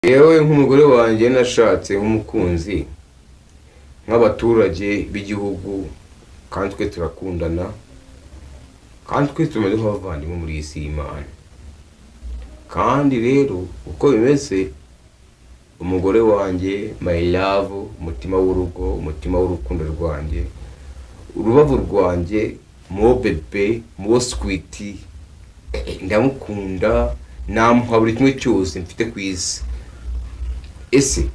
yewe nk'umugore wanjye nashatse nk'umukunzi nk'abaturage b'igihugu kandi twe turakundana kandi twe tumaze nk'abavandimwe muri iyi si y'Imana. Kandi rero uko bimeze umugore wanjye my love, umutima w'urugo, umutima w'urukundo rwanjye, urubavu rwanjye, mo bebe, mo sweet, ndamukunda, namuha buri kimwe cyose mfite ku isi. Ese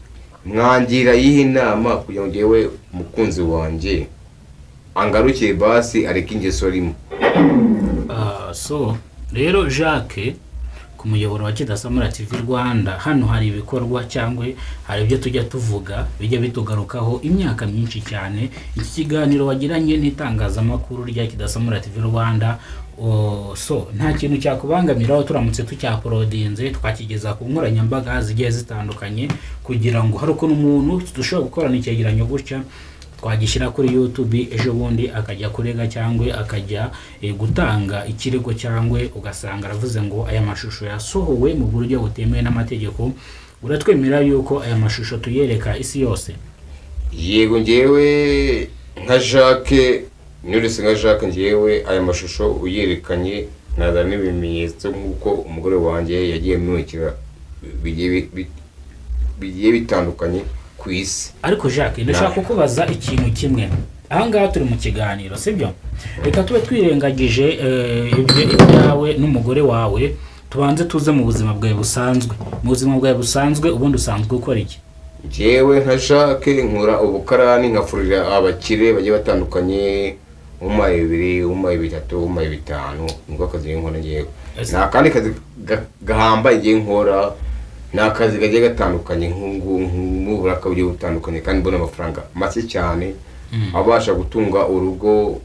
mwangira yihe inama kugira ngo ngewe umukunzi wanjye angarukiye basi areke ingeso arimo? So rero Jacques, ku muyoboro wa Kidasamura TV Rwanda, hano hari ibikorwa cyangwa hari ibyo tujya tuvuga bijya bitugarukaho imyaka myinshi cyane. Iki kiganiro wagiranye n'itangazamakuru rya Kidasamura TV Rwanda, so nta kintu cyakubangamiraho turamutse tucyaprodinze twakigeza ku nkoranyambaga zigiye zitandukanye, kugira ngo hari ukuntu umuntu dushobora gukorana icyegeranyo gutya twagishyira kuri YouTube, ejo bundi akajya kurega cyangwa akajya gutanga ikirego, cyangwa ugasanga aravuze ngo aya mashusho yasohowe mu buryo butemewe n'amategeko. Uratwemera yuko aya mashusho tuyereka isi yose? Yego, ngewe nka Jacques, nurese nka Jacques, ngewe aya mashusho uyerekanye nkaza n'ibimenyetso nk'uko umugore wanjye yagiye mwekera bigiye bitandukanye ku isi. Ariko Jacques, ndashaka kukubaza ikintu kimwe. Aha ngaha turi mu kiganiro, sibyo? Reka tube twirengagije ibyawe n'umugore wawe, tubanze tuze mu buzima bwawe busanzwe. Mu buzima bwawe busanzwe ubundi usanzwe ukora iki? Jewe nka Jacques nkora ubukarani, nkafurira abakire bagiye batandukanye, umaye 2, umaye 3, umaye 5, niko kazi nkora ngewe. Nta kandi kazi gahambaye ngiye nkora, n'akazi gagiye gatandukanye nk'uburaka bugiye butandukanye, kandi mbona amafaranga make cyane abasha gutunga urugo,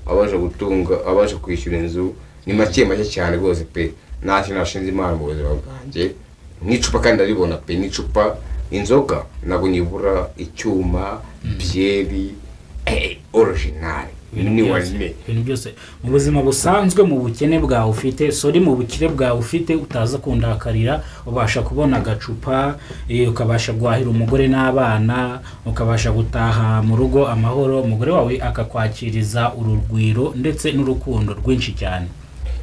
abasha kwishyura inzu, ni make cyane rwose pe. Ntacyo nashinze Imana mu buzima bwanjye. N'icupa kandi aribona pe, n'icupa, inzoga nabwo nibura, icyuma, byeri original, ni wazime. Ibintu byose mu buzima busanzwe, mu bukene bwawe ufite, mu bukire bwawe ufite, utaza kundakarira, ubasha kubona agacupa, ukabasha guhahira umugore n'abana, ukabasha gutaha mu rugo amahoro, umugore wawe akakwakiriza urugwiro ndetse n'urukundo rwinshi cyane.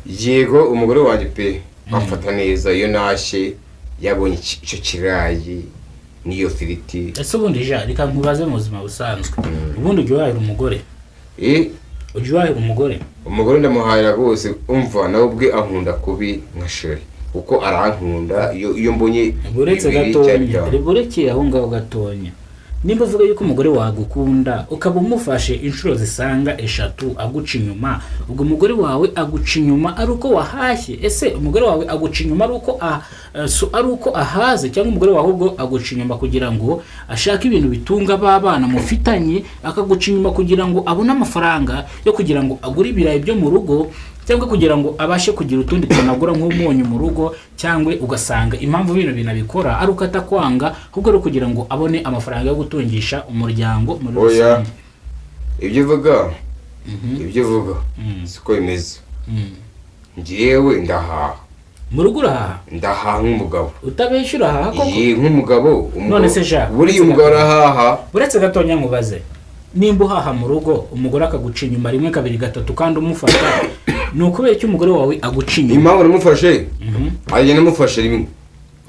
Yego, umugore wanjye pe amfata neza iyo nashe, yabonye icyo kirayi niyo firiti. Ese ubundi reka nkubaze mu buzima busanzwe, ubundi ujya wahira umugore? Ujya wahira umugore? Umugore ndamuhahira rwose, umva nawe ubwe ankunda kubi nka sheri, kuko arankunda iyo mbonye. Buretse gatonya, burekeye aho ngaho gatonya. Nimba uvuga yuko umugore wagukunda, ukaba umufashe inshuro zisanga 3 aguca inyuma, ubwo umugore wawe aguca inyuma ari uko wahashye? Ese umugore wawe aguca inyuma ari uko ahaze, cyangwa umugore wawe ubwo aguca inyuma kugira ngo ashake ibintu bitunga babana mufitanye, akaguca inyuma kugira ngo abone amafaranga yo kugira ngo agure ibirayi byo mu rugo, cyangwa kugira ngo abashe kugira utundi tunagura nk'umunyu mu rugo, cyangwa ugasanga impamvu binabikora ari uko atakwanga, ahubwo ari kugira ngo abone amafaranga yo gutungisha umuryango muri rusange? Ibyo uvuga siko bimeze. Ngewe ndahaha mu rugo, urahaha? Ndahaha nk'umugabo. Utabeshyura urahaha koko? Nk'umugabo. None se Jacques, buriya umugabo arahaha. Buretse gatonya nkubaze, nimba uhaha mu rugo umugore akaguca inyuma 1, 2, 3 kandi umufata, ni ukubera icyo umugore wawe aguca inyuma? Impamvu namufashe, ajye namufashe 1,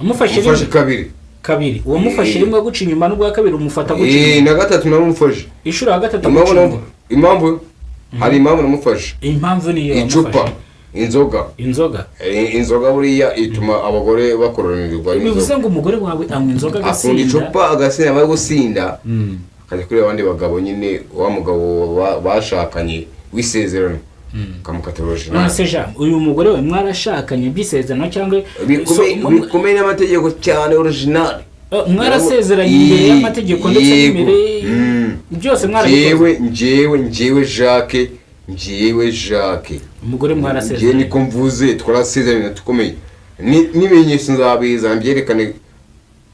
umufashe 2. Uwo mufashe 1 aguca inyuma, n'ubwa 2 umufata guca inyuma. Na 3 namufashe. Ishuro ya 3 aguca inyuma. Impamvu hari impamvu namufashe. Impamvu niyo icupa, inzoga buriya ituma abagore bakoronirwa. Bivuze ngo umugore wawe anywa inzoga agasinda, akunda icupa agasinda, bari gusinda, akajya kuri abandi bagabo nyine, wa mugabo bashakanye w'isezerano kamukatoroje. None se Jean, uyu mugore we mwarashakanye by'isezerano cyangwa bikomeye n'amategeko cyane original? Mwarasezeranye imbere y'amategeko ndetse n'imbere byose mwarabikoze? Njyewe Jacques umugore mwarasezeranye? Ngiye niko mvuze, twarasezeranye tukomeye, n'ibimenyetso nzabiza mbyerekane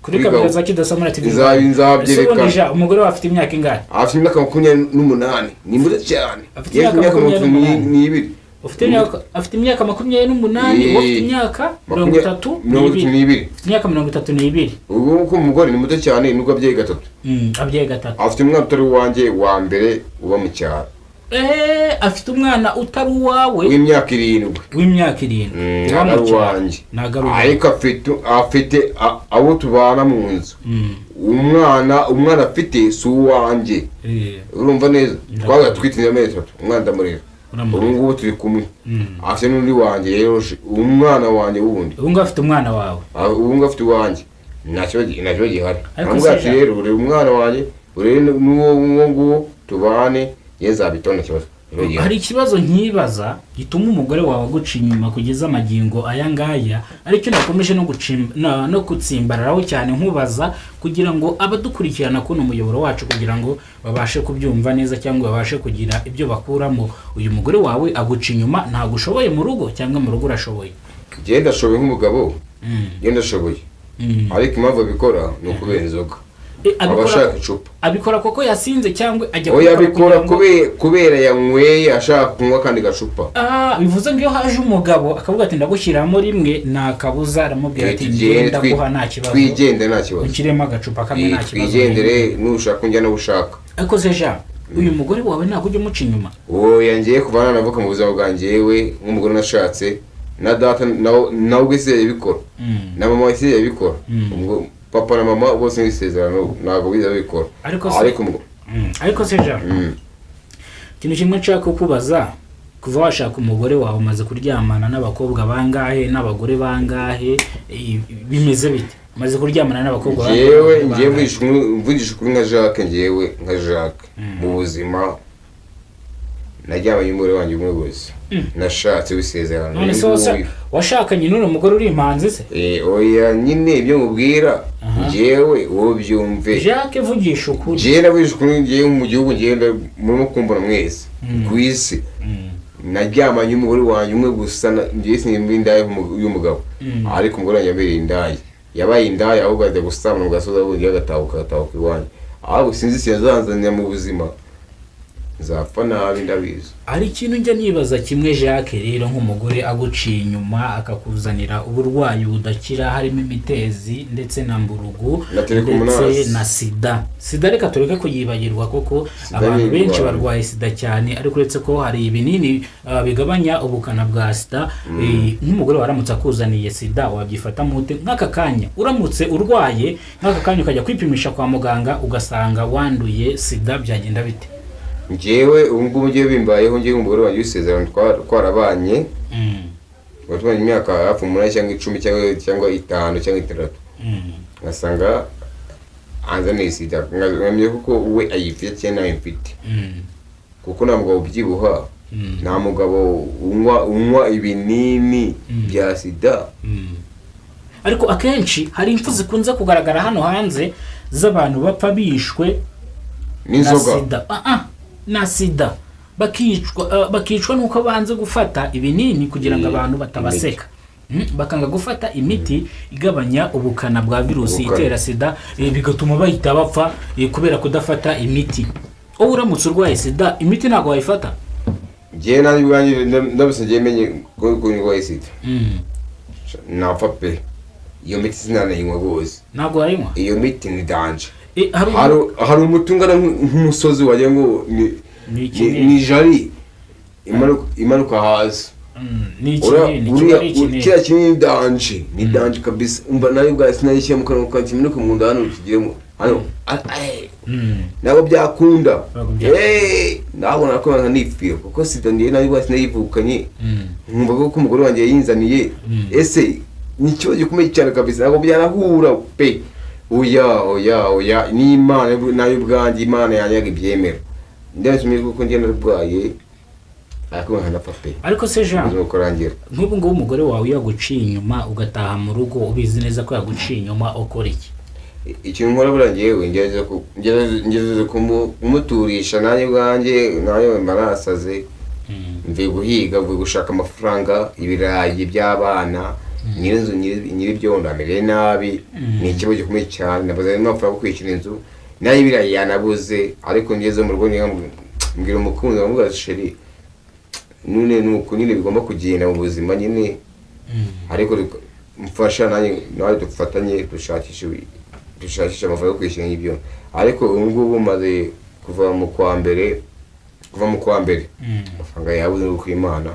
kuri kamera za Kidasamura TV. Nzabyerekana. Umugore we afite imyaka ingahe? Afite imyaka 28. Ni muto cyane. Afite imyaka 28. afite imyaka 28 ufite imyaka 32 imyaka 32 ubu ko umugore ni muto cyane nubwo abyaye gatatu abyaye gatatu afite umwana utari wanjye wa mbere uba mu cyaro afite umwana utari uwawe w'imyaka 7 ntabwo wanjye ariko afite abo tubana mu nzu umwana afite si uwanjye urumva neza twabaga twitinde amezi 3 umwana ndamurera ubu ngubu turi kumwe afite n'undi wanjye rero umwana wanjye wundi ubu ngubu afite umwana wawe ubu ngubu afite uwanjye ntacyo gihari ntabwo ati rero ureba umwana wanjye urebe n'uwo nguwo tubane yezabitonda kibazo hari ikibazo nkibaza gituma umugore wawe aguca inyuma kugeza amagingo aya ngaya aricyo nakomeje no gutsimbararaho cyane nkubaza kugira ngo abadukurikirana kuno umuyoboro wacu kugira ngo babashe kubyumva neza cyangwa babashe kugira ibyo bakuramo. Uyu mugore wawe aguca inyuma ntabwo ushoboye mu rugo cyangwa mu rugo urashoboye? Genda ashoboye nk'umugabo genda ashoboye ariko impamvu abikora ni ukubera inzoga abashaka icupa abikora koko yasinze cyangwa ajya abikora kubera yanyweye ashaka kunywa kandi gacupa bivuze ngo iyo haje umugabo akavuga ati ndagushyiramo rimwe nakabuza aramubwira ati genda guha nta kibazo twigende nta kibazo ukirema agacupa kamwe nta kibazo twigendere nushaka njya no ushaka ariko se Jean uyu mugore wawe ntabwo ujye muca inyuma yangiye kuvana navuka mu buzima bwanjye we nk'umugore nashatse na data nawe ubwese yabikora na mama wese yabikora papa na mama bose n'isezerano ntabwo biza bikora ariko se Jean ikintu kimwe nshaka kukubaza kuva washaka umugore wawe umaze kuryamana n'abakobwa bangahe n'abagore bangahe bimeze bite umaze kuryamana n'abakobwa bangahe ngiye mvugisha kuri nka Jacques mu buzima najyabanye umugore wanjye umwe wese nashatse w'isezerano none se washakanye n'uno mugore uri impanzi se oya nyine ibyo mubwira njyewe wowe byumve Jacques vugisha ukuri njyewe navugisha ukuri njyewe mu gihugu ngenda murimo kumbona mwese ku isi naryamanye umugore wanjye umwe gusa njyewe sinimba indaya y'umugabo ariko umugore wanjye yambereye indaya yabaye indaya ahubwo ajya gusambana mu gasozi abundi agatahuka iwanjye ahubwo sinzi siyazanzanira mu buzima zapfa nabi ndabizi. Ari ikintu njya nibaza kimwe Jacques rero nk'umugore aguciye inyuma akakuzanira uburwayi budakira harimo imitezi ndetse na mburugu ndetse na sida reka tureke kuyibagirwa koko abantu benshi barwaye sida cyane ariko uretse ko hari ibinini bigabanya ubukana bwa sida nk'umugore waramutse akuzaniye sida wabyifata mute nk'aka kanya uramutse urwaye nk'aka kanya ukajya kwipimisha kwa muganga ugasanga wanduye sida byagenda bite? Njyewe ngubu ngiye bimbayeho ngiye umugore wanjye w'isezerano twarabanye watubanye imyaka hafi 8 cyangwa 10 cyangwa 5 cyangwa 6 ngasanga anzaniye sida ngamye kuko we ayifite cyane ayifite kuko nta mugabo ubyibuha nta mugabo unywa ibinini bya sida ariko akenshi hari impfu zikunze kugaragara hano hanze z'abantu bapfa bishwe n'inzoga na sida bakicwa nuko banze gufata ibinini kugira ngo abantu batabaseka bakanga gufata imiti igabanya ubukana bwa virusi itera sida bigatuma bahita bapfa kubera kudafata imiti. Wowe uramutse urwaye sida imiti ntabwo wayifata? Ngiye nabibanye ndabise ngiye menye ko urwaye sida napfa pe iyo miti sinanayinywa rwose. Ntabwo wayinywa? Iyo miti ni danje. Hari umutungana nk'umusozi wagira ngo ni jari imanuka hasi kiriya kinini danje ni danje kabisa umva nayo ubwayo sinayishyira mu kanwa kanjye kimanuka mu nda hano ukigiremo hano ntabwo byakunda ntabwo nakora nkanipfira kuko sida ndiye nayo ubwayo sinayivukanye nkumva ko umugore wanjye yayinzaniye ese ni ikibazo gikomeye cyane kabisa ntabwo byanahura pe oya ni Imana nayo ubwanjye Imana yanyaga ibyemera ndashimye kuko ngenda rwaye ariko nkanapfa pe. Ariko se Jean nk'ubu ngubu umugore wawe yaguciye inyuma ugataha mu rugo ubizi neza ko yaguciye inyuma ukora iki? Ikintu nkora burangiye ngeze kumuturisha nanjye bwanjye nayo mbarasaze mvuye guhiga mvuye gushaka amafaranga ibirayi by'abana nyirinzu nyiribyondo amere nabi ni ikibazo gikomeye cyane nabaza n'amafaranga yo kwishyura inzu nayo ibirayi yanabuze ariko ngeze mu rugo mbwira umukunzi ngamubwira sheri none nuko nyine bigomba kugenda mu buzima nyine ariko mfasha nawe dufatanye dushakisha amafaranga yo kwishyura ibyo ariko ubu ngubu maze kuva mu kwa mbere amafaranga yabuze n'uko Imana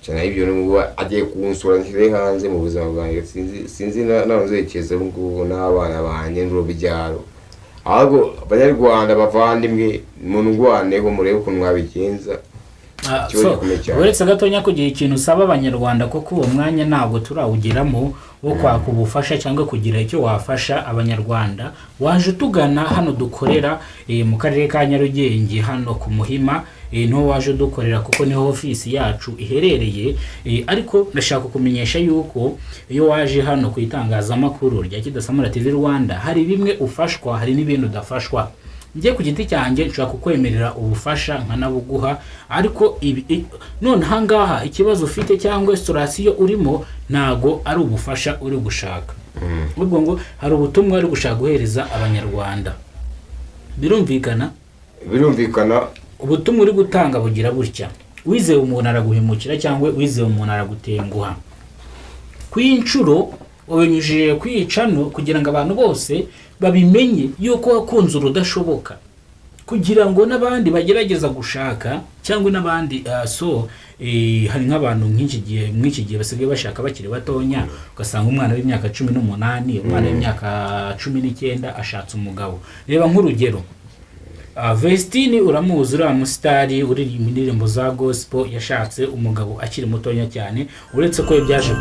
cyane ibyo n'ubwo agiye kunsura nkire hanze mu buzima bwanjye sinzi nawe nzerekeza ubu ngubu n'abana banjye n'urubyaro ahubwo abanyarwanda bavandimwe munurwaneho murebe ukuntu mwabigenza. Uretse gatonya kugira ikintu usaba abanyarwanda kuko uwo mwanya ntabwo turawugiramo wo kwaka ubufasha cyangwa kugira icyo wafasha abanyarwanda, waje utugana hano dukorera mu karere ka Nyarugenge hano ku Muhima, niho waje dukorera kuko niho ofisi yacu iherereye. Ariko ndashaka kumenyesha yuko iyo waje hano ku itangazamakuru rya Kidasamura TV Rwanda hari bimwe ufashwa, hari n'ibintu udafashwa. Ngiye ku giti cyanjye nshaka kukwemerera ubufasha nkanabuguha, ariko none hangaha ikibazo ufite cyangwa restaurasiyo urimo ntago ari ubufasha uri gushaka, ubwo ngo hari ubutumwa uri gushaka guhereza abanyarwanda. Birumvikana ubutumwa uri gutanga bugira burya: wizeye umuntu araguhemukira cyangwa wizeye umuntu aragutenguha. Kw'inshuro ubinyujije kwicano kugira ngo abantu bose babimenye yuko wakunze urudashoboka, kugira ngo n'abandi bagerageza gushaka cyangwa n'abandi hari nk'abantu mw'iki gihe basigaye bashaka bakiri batonya, ugasanga umwana w'imyaka 18 umwana w'imyaka 19 ashatse umugabo. Reba nk'urugero Vestine uramuzi, uriya musitari uririmba indirimbo za gospel, yashatse umugabo akiri mutonya cyane, uretse ko byaje